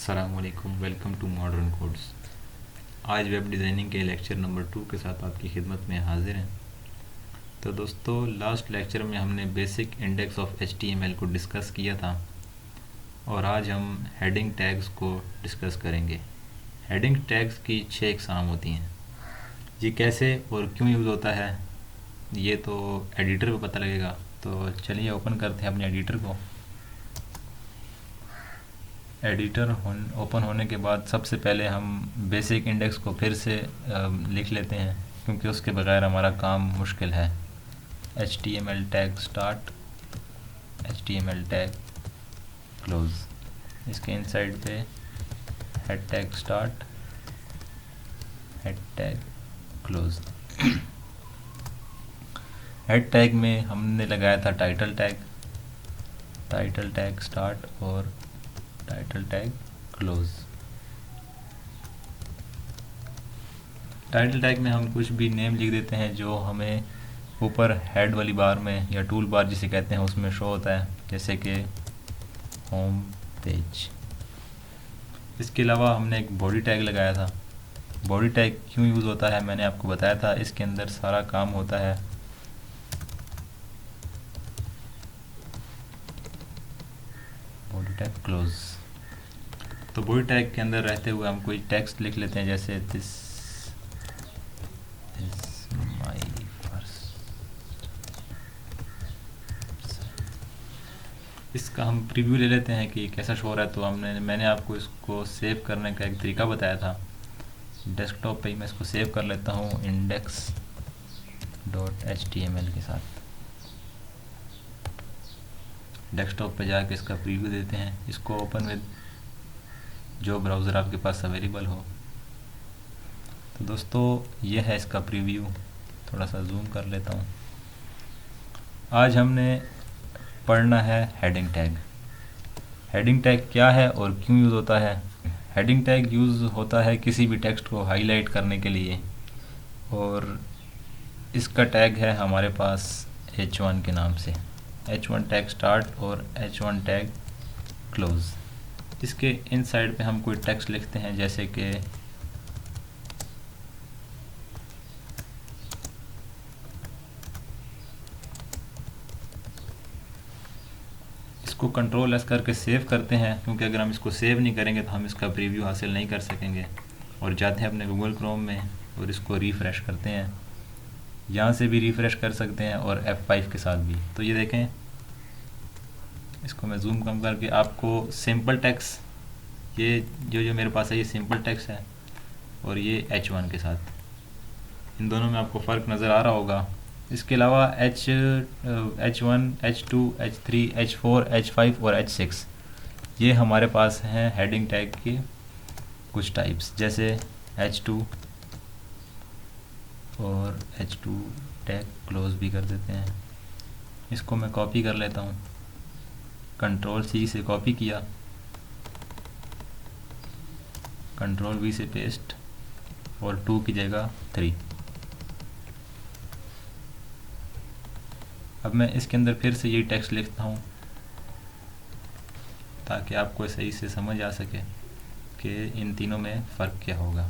अस्सलामुअलैकुम, welcome to modern codes. आज web designing के लेक्चर नंबर 2 के साथ आपकी खिदमत में हाजिर हैं। तो दोस्तों, लास्ट लेक्चर में हमने बेसिक इंडेक्स ऑफ HTML को डिस्कस किया था और आज हम हेडिंग टैग्स को डिस्कस करेंगे। हेडिंग टैग्स की 6 इकसाम होती हैं। ये कैसे और क्यों यूज़ होता है ये तो एडिटर पे पता लगेगा। तो चलिए ओपन करते हैं अपने एडिटर को। एडिटर ओपन होने के बाद सबसे पहले हम बेसिक इंडेक्स को फिर से लिख लेते हैं, क्योंकि उसके बगैर हमारा काम मुश्किल है। HTML tag start, HTML tag close. इसके इनसाइड पे head tag start, head tag close. Head tag में हमने लगाया था title tag, title tag start और title tag close. Title tag में हम कुछ भी नेम लिख देते हैं जो हमें ऊपर हेड वाली बार में या टूल बार जिसे कहते हैं उसमें शो होता है, जैसे कि होम पेज। इसके अलावा हमने एक बॉडी टैग लगाया था। बॉडी टैग क्यों यूज़ होता है मैंने आपको बताया था। इसके अंदर सारा काम होता है बॉडी टैग क्लोज। तो बॉडी टैग के अंदर रहते हुए हम कोई टेक्स्ट लिख लेते हैं, जैसे दिस इज माय फर्स्ट। इसका हम प्रीव्यू ले लेते हैं कि कैसा शो हो रहा है। तो मैंने आपको इसको सेव करने का एक तरीका बताया था। डेस्कटॉप पे ही मैं इसको सेव कर लेता हूँ index.html के साथ। डेस्कटॉप पे जाके इसका प्रीव्यू देते हैं। इसको ओपन विद जो ब्राउज़र आपके पास अवेलेबल हो। तो दोस्तों, ये है इसका प्रीव्यू। थोड़ा सा जूम कर लेता हूँ। आज हमने पढ़ना है हेडिंग टैग। हेडिंग टैग क्या है और क्यों यूज़ होता है। हेडिंग टैग यूज़ होता है किसी भी टेक्स्ट को हाईलाइट करने के लिए, और इसका टैग है हमारे पास H1 के नाम से। H1 टैग स्टार्ट और H1 टैग क्लोज। इसके इन साइड पे हम कोई टेक्स्ट लिखते हैं, जैसे कि इसको कंट्रोल एस करके सेव करते हैं, क्योंकि अगर हम इसको सेव नहीं करेंगे तो हम इसका प्रीव्यू हासिल नहीं कर सकेंगे। और जाते हैं अपने गूगल क्रोम में और इसको रिफ़्रेश करते हैं। यहाँ से भी रिफ़्रेश कर सकते हैं और F5 के साथ भी। तो ये देखें, इसको मैं जूम कम करके आपको सिंपल टेक्स्ट, ये जो मेरे पास है ये सिंपल टेक्स्ट है, और ये H1 के साथ, इन दोनों में आपको फ़र्क नज़र आ रहा होगा। इसके अलावा H1, H2, H3, H4, H5 और H6 ये हमारे पास हैं हेडिंग टैग के कुछ टाइप्स, जैसे H2 और H2 टैग क्लोज भी कर देते हैं। इसको मैं कॉपी कर लेता हूँ। कंट्रोल C से कॉपी किया, कंट्रोल V से पेस्ट और 2 की जगह 3। अब मैं इसके अंदर फिर से यही टेक्स्ट लिखता हूँ ताकि आपको सही से समझ आ सके कि इन तीनों में फ़र्क क्या होगा।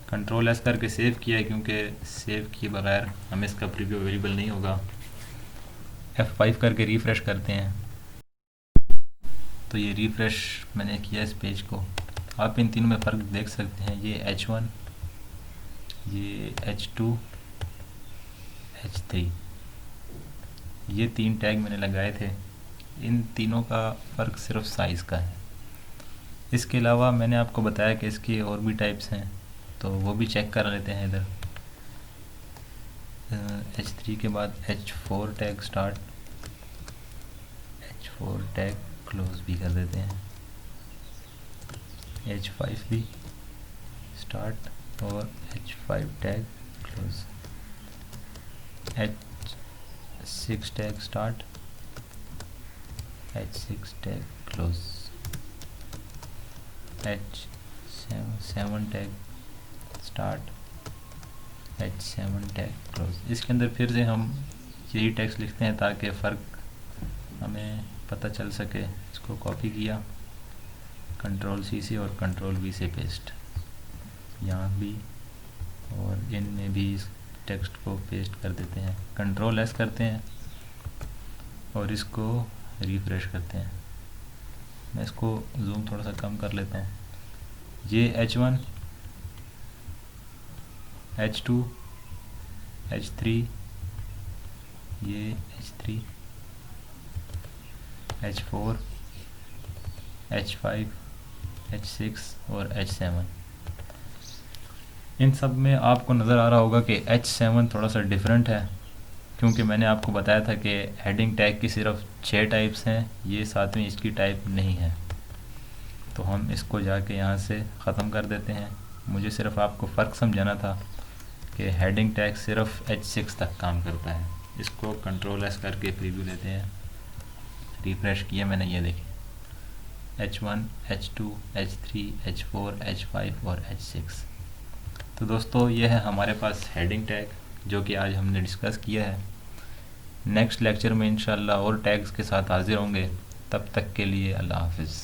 कंट्रोल एस करके सेव किया है, क्योंकि सेव किए बगैर हमें इसका प्रीव्यू अवेलेबल नहीं होगा। F5 करके रिफ़्रेश करते हैं, तो ये रिफ़्रेश मैंने किया इस पेज को। आप इन तीनों में फ़र्क देख सकते हैं। ये H1, ये H2, H3, ये 3 टैग मैंने लगाए थे। इन तीनों का फ़र्क सिर्फ साइज़ का है। इसके अलावा मैंने आपको बताया कि इसके और भी टाइप्स हैं, तो वो भी चेक कर लेते हैं इधर। H3 के बाद H4 tag start, H4 tag close भी कर देते हैं। H5 भी स्टार्ट और H5 tag close. H6 tag start, H6 tag close. H7 tag start, H7 tag close. इसके अंदर फिर से हम यही टेक्स्ट लिखते हैं ताकि फ़र्क हमें पता चल सके, इसको कॉपी किया, कंट्रोल सी से और कंट्रोल वी से पेस्ट, यहाँ भी और इनमें भी इस टेक्स्ट को पेस्ट कर देते हैं। कंट्रोल एस करते हैं और इसको रिफ्रेश करते हैं। मैं इसको जूम थोड़ा सा कम कर लेता हूँ। ये H1, H2, H3, ये H3, H4, H5, H6 और H7। इन सब में आपको नज़र आ रहा होगा कि H7 थोड़ा सा डिफरेंट है, क्योंकि मैंने आपको बताया था कि हेडिंग टैग की सिर्फ 6 टाइप्स हैं, ये 7वीं इसकी टाइप नहीं है। तो हम इसको जाके यहाँ से ख़त्म कर देते हैं। मुझे सिर्फ आपको फ़र्क समझाना था कि हेडिंग टैग सिर्फ H6 तक काम करता है। इसको कंट्रोल एस करके प्रीव्यू लेते हैं, रिफ्रेश किया मैंने, ये देखिए H1, H2, H3, H4, H5 और H6। तो दोस्तों ये है हमारे पास हेडिंग टैग, जो कि आज हमने डिस्कस किया है। नेक्स्ट लेक्चर में इंशाल्लाह और टैग्स के साथ हाजिर होंगे। तब तक के लिए अल्लाह हाफिज़।